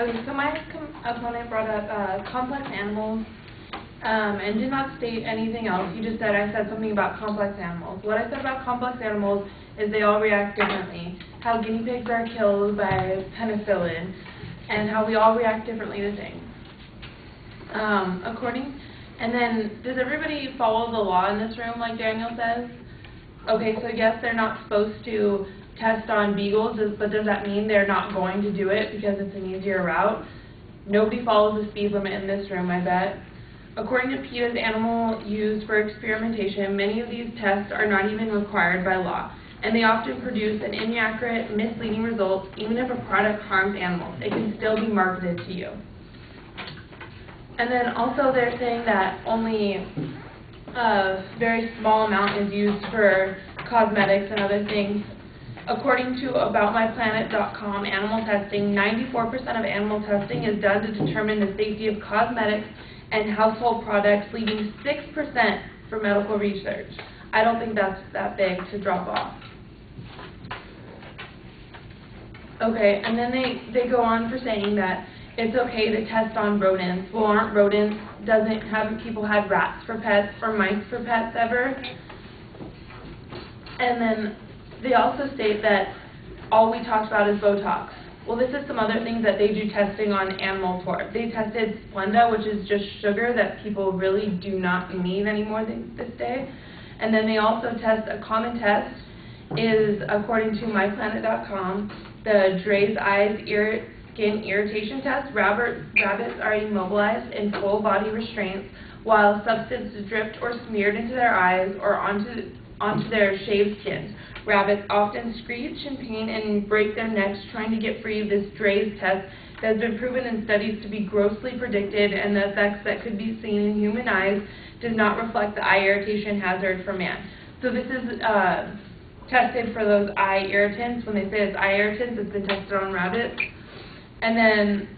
Okay, so my opponent brought up complex animals and did not state anything else. He just said I said something about complex animals. What I said about complex animals is they all react differently. How guinea pigs are killed by penicillin, and how we all react differently to things. And then, does everybody follow the law in this room like Daniel says? Okay, so yes, they're not supposed to test on beagles, but does that mean they're not going to do it because it's an easier route? Nobody follows the speed limit in this room, I bet. According to PETA's animal use for experimentation, many of these tests are not even required by law, and they often produce an inaccurate, misleading result. Even if a product harms animals, it can still be marketed to you. And then also they're saying that only a very small amount is used for cosmetics and other things. According to AboutMyPlanet.com animal testing, 94% of animal testing is done to determine the safety of cosmetics and household products, leaving 6% for medical research. I don't think that's that big to drop off. Okay, and then they go on for saying that it's okay to test on rodents. Well, aren't rodents, haven't people had rats for pets or mice for pets ever? And then they also state that all we talked about is Botox. Well, this is some other things that they do testing on animals for. They tested Splenda, which is just sugar that people really do not need anymore this day. And then they also test, a common test is, according to MyPlanet.com, the Dre's eyes skin irritation test. Rabbits are immobilized in full body restraints while substance is dripped or smeared into their eyes or onto their shaved skin. Rabbits often screech in pain and break their necks trying to get free of this Dre's test that has been proven in studies to be grossly predicted, and the effects that could be seen in human eyes does not reflect the eye irritation hazard for man. So this is tested for those eye irritants. When they say it's eye irritants, it's been tested on rabbits. And then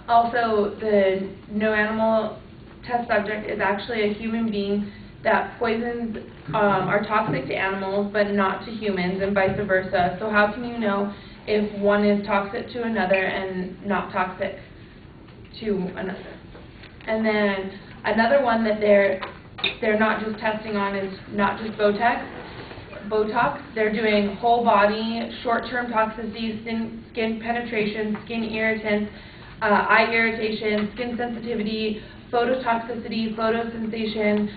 also the no animal test subject is actually a human being that poisons are toxic to animals but not to humans, and vice versa. So how can you know if one is toxic to another and not toxic to another? And then another one that they're not just testing on is not just Botox. They're doing whole body, short-term toxicity, skin penetration, skin irritants, eye irritation, skin sensitivity, phototoxicity, photosensation,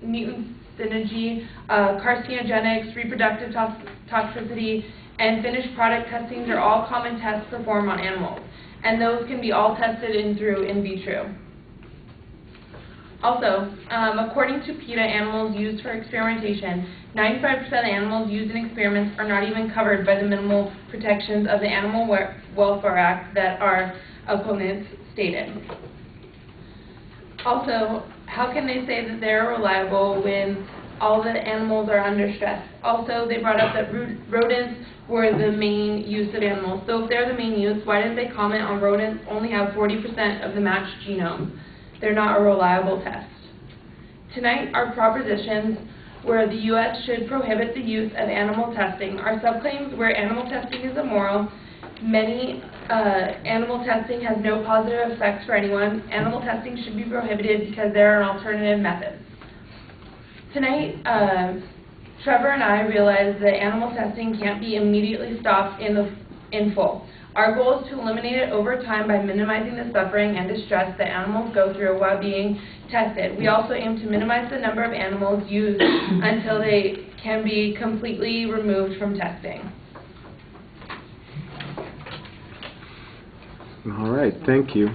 mutagenic, carcinogenics, reproductive toxicity, and finished product testings are all common tests performed on animals, and those can be all tested through in vitro. Also, according to PETA animals used for experimentation, 95% of animals used in experiments are not even covered by the minimal protections of the Animal Welfare Act that our opponents stated. Also, how can they say that they're reliable when all the animals are under stress? Also, they brought up that rodents were the main use of animals. So if they're the main use, why didn't they comment on rodents only have 40% of the matched genome? They're not a reliable test. Tonight, our propositions were the U.S. should prohibit the use of animal testing. Our subclaims were animal testing is immoral. Many animal testing has no positive effects for anyone. Animal testing should be prohibited because there are alternative methods. Tonight, Trevor and I realized that animal testing can't be immediately stopped in full. Our goal is to eliminate it over time by minimizing the suffering and distress that animals go through while being tested. We also aim to minimize the number of animals used until they can be completely removed from testing. All right, thank you.